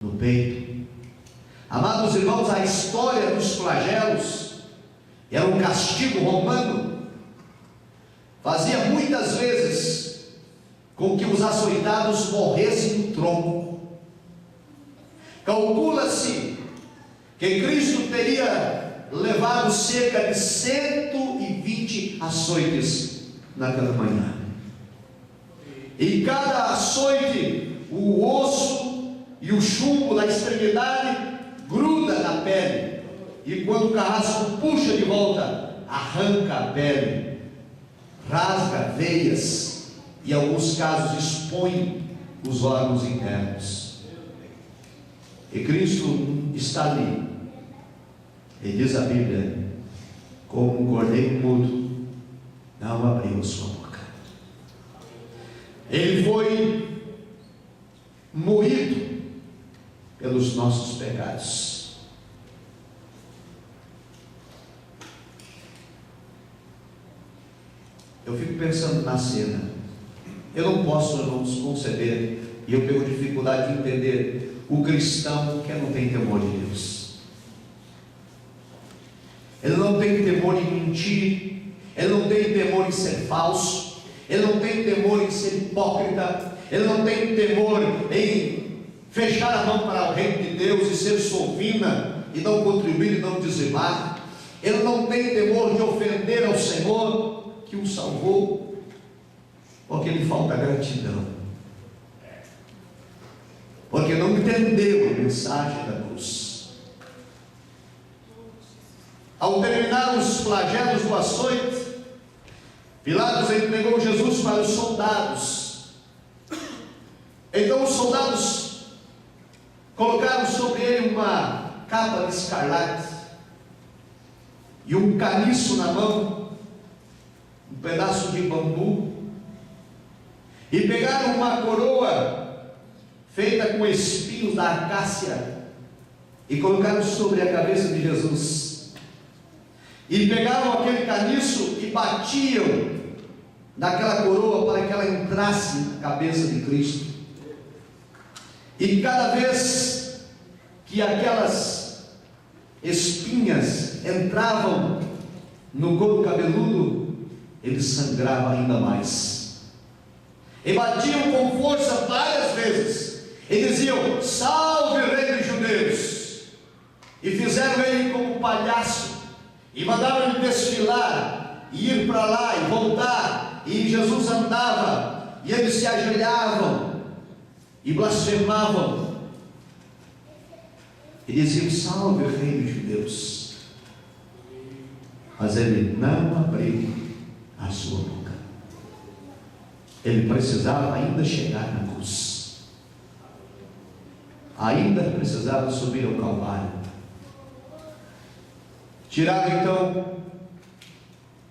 no peito. Amados irmãos, a história dos flagelos era um castigo romano, fazia muitas vezes com que os açoitados morressem no tronco. Calcula-se que Cristo teria levado cerca de 120 açoites naquela manhã. Em cada açoite, o osso e o chumbo da extremidade gruda na pele, e quando o carrasco puxa de volta, arranca a pele, rasga veias e em alguns casos expõe os órgãos internos. E Cristo está ali, e diz a Bíblia, como um cordeiro mudo, não abriu sua boca. Ele foi moído pelos nossos pecados. Eu fico pensando na cena. Eu não posso, irmãos, conceber, e eu tenho dificuldade de entender o cristão que não tem temor de Deus. Ele não tem temor em mentir, ele não tem temor em ser falso, ele não tem temor em ser hipócrita, ele não tem temor em fechar a mão para o reino de Deus e ser sovina e não contribuir e não dizimar. Ele não tem temor de ofender ao Senhor que o salvou, porque lhe falta gratidão, porque não entendeu a mensagem da cruz. Ao terminar os flagelos do açoite, Pilatos entregou Jesus para os soldados. Então os soldados colocaram sobre ele uma capa de escarlate e um caniço na mão, um pedaço de bambu, e pegaram uma coroa feita com espinhos da acácia e colocaram sobre a cabeça de Jesus. E pegavam aquele caniço e batiam naquela coroa para que ela entrasse na cabeça de Cristo. E cada vez que aquelas espinhas entravam no couro cabeludo, ele sangrava ainda mais. E batiam com força várias vezes e diziam: salve, rei dos judeus! E fizeram ele como palhaço e mandaram ele desfilar e ir para lá e voltar. E Jesus andava e eles se ajoelhavam e blasfemavam e diziam: salve, rei dos judeus! Mas ele não abriu a sua boca. Ele precisava ainda chegar na cruz, ainda precisava subir ao Calvário. Tiraram então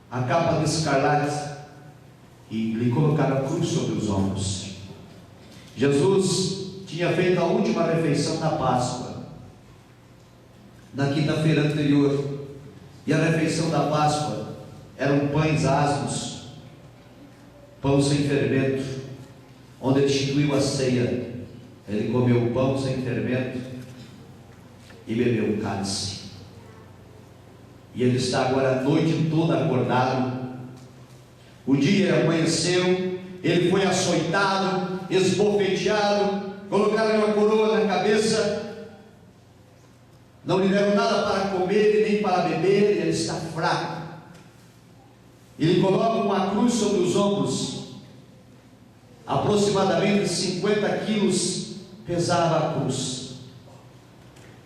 a capa de escarlate e lhe colocaram a cruz sobre os ombros. Jesus tinha feito a última refeição da Páscoa na quinta-feira anterior, e a refeição da Páscoa eram pães asmos, pão sem fermento. Onde ele instituiu a ceia, ele comeu o pão sem fermento e bebeu o cálice. E ele está agora a noite toda acordado. O dia amanheceu, ele foi açoitado, esbofeteado, colocaram uma coroa na cabeça, não lhe deram nada para comer e nem para beber, e ele está fraco. Ele coloca uma cruz sobre os ombros, aproximadamente 50 quilos pesava a cruz.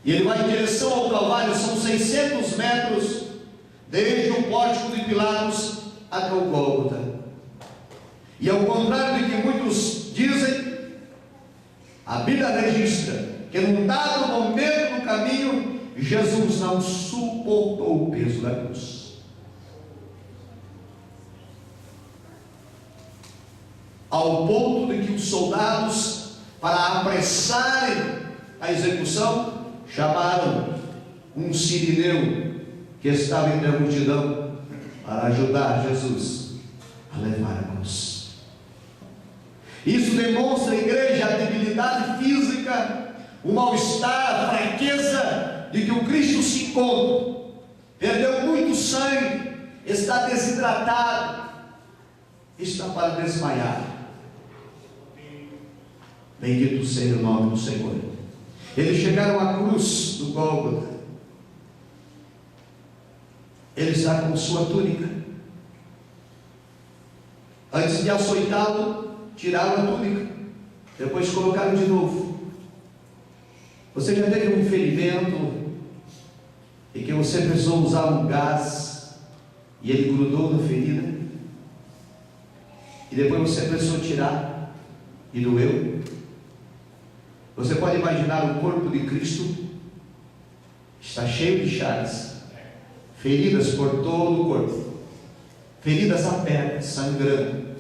E ele vai em direção ao Calvário, são 600 metros, desde o pórtico de Pilatos até o Gólgota. E ao contrário do que muitos dizem, a Bíblia registra que num dado momento no caminho, Jesus não suportou o peso da cruz. Ao ponto de que os soldados, para apressarem a execução, chamaram um sirineu que estava entre a multidão para ajudar Jesus a levar a cruz. Isso demonstra, igreja, a debilidade física o mal-estar, a fraqueza de que o Cristo se encontra. Perdeu muito sangue, está desidratado, está para desmaiar. Bendito seja o nome do Senhor. Eles chegaram à cruz do Gólgota. Ele está com sua túnica. Antes de açoitá-lo, tiraram a túnica, depois colocaram de novo. Você já teve um ferimento e que você precisou usar um gás e ele grudou na ferida, e depois você precisou tirar e doeu? Você pode imaginar o corpo de Cristo está cheio de chagas, feridas por todo o corpo, feridas abertas, sangrando,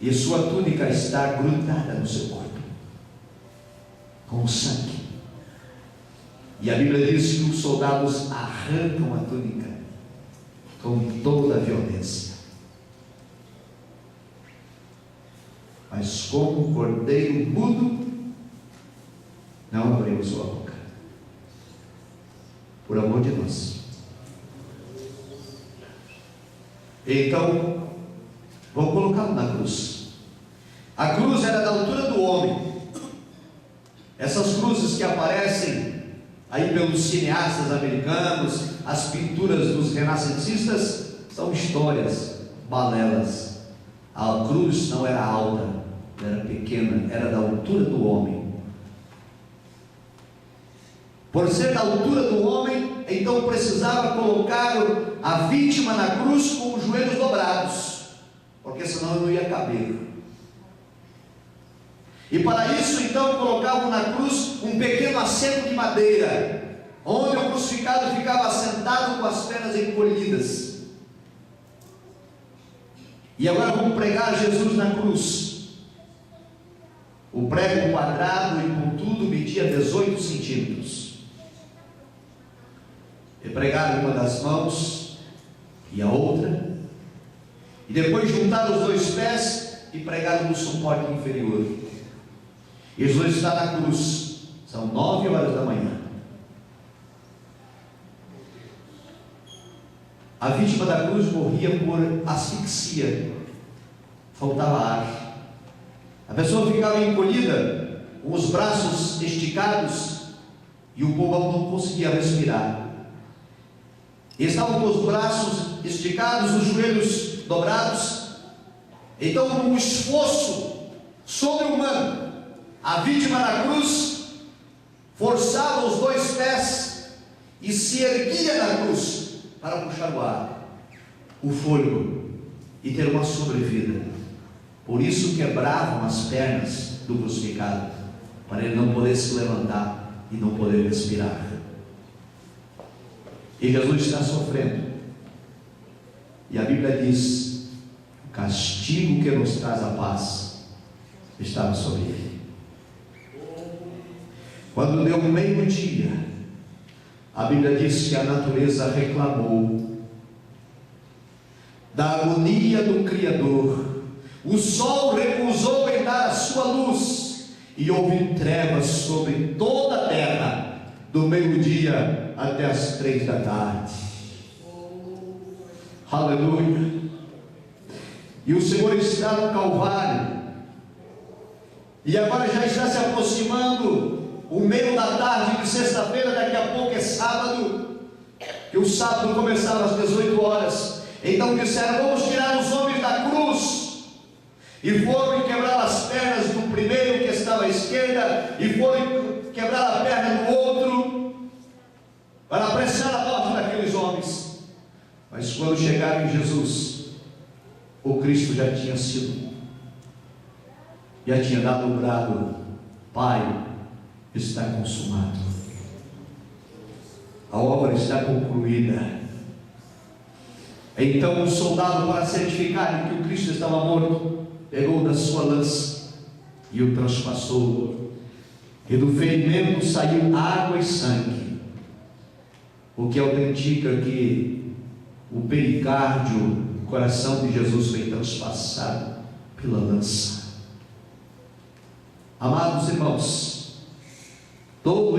e sua túnica está grudada no seu corpo com sangue. E a Bíblia diz que os soldados arrancam a túnica com toda a violência. Mas como um cordeiro mudo, não abriu sua boca, por amor de nós. Então, vou colocá-lo na cruz. A cruz era da altura do homem. Essas cruzes que aparecem aí pelos cineastas americanos, as pinturas dos renascentistas, são histórias, balelas. A cruz não era alta, era pequena, era da altura do homem. Por ser da altura do homem, então precisava colocar a vítima na cruz com os joelhos dobrados, porque senão não ia caber. E para isso então colocavam na cruz um pequeno assento de madeira, onde o crucificado ficava sentado com as pernas encolhidas. E agora vamos pregar Jesus na cruz. O prego quadrado e pontudo media 18 centímetros. E pregaram uma das mãos e a outra, e depois juntaram os dois pés e pregaram no suporte inferior. Jesus está na cruz, são 9 horas da manhã. A vítima da cruz morria por asfixia, faltava ar. A pessoa ficava encolhida, com os braços esticados, e o pulmão não conseguia respirar. E estavam com os braços esticados, os joelhos dobrados. Então, num esforço sobre-humano, a vítima na cruz forçava os dois pés e se erguia na cruz para puxar o ar, o fôlego, e ter uma sobrevida. Por isso quebravam as pernas do crucificado, para ele não poder se levantar e não poder respirar. E Jesus está sofrendo, e a Bíblia diz: o castigo que nos traz a paz estava sobre ele. Quando deu meio-dia, a Bíblia diz que a natureza reclamou da agonia do Criador. O sol recusou em dar a sua luz, e houve trevas sobre toda a terra, do meio-dia até as 3 da tarde. Aleluia! E o Senhor está no Calvário, e agora já está se aproximando o meio da tarde de sexta-feira. Daqui a pouco é sábado, que o sábado começava às 18 horas. Então disseram: vamos tirar os homens da cruz. E foram quebrar as pernas do primeiro que estava à esquerda, e foram quebrar a perna do outro, para apressar a morte daqueles homens. Mas quando chegaram em Jesus, o Cristo já tinha dado o brado: Pai, está consumado, a obra está concluída. Então o soldado, para certificar que o Cristo estava morto, pegou da sua lança e o transpassou, e do ferimento saiu água e sangue, o que autentica que o pericárdio, o coração de Jesus, foi transpassado pela lança. Amados irmãos, todo este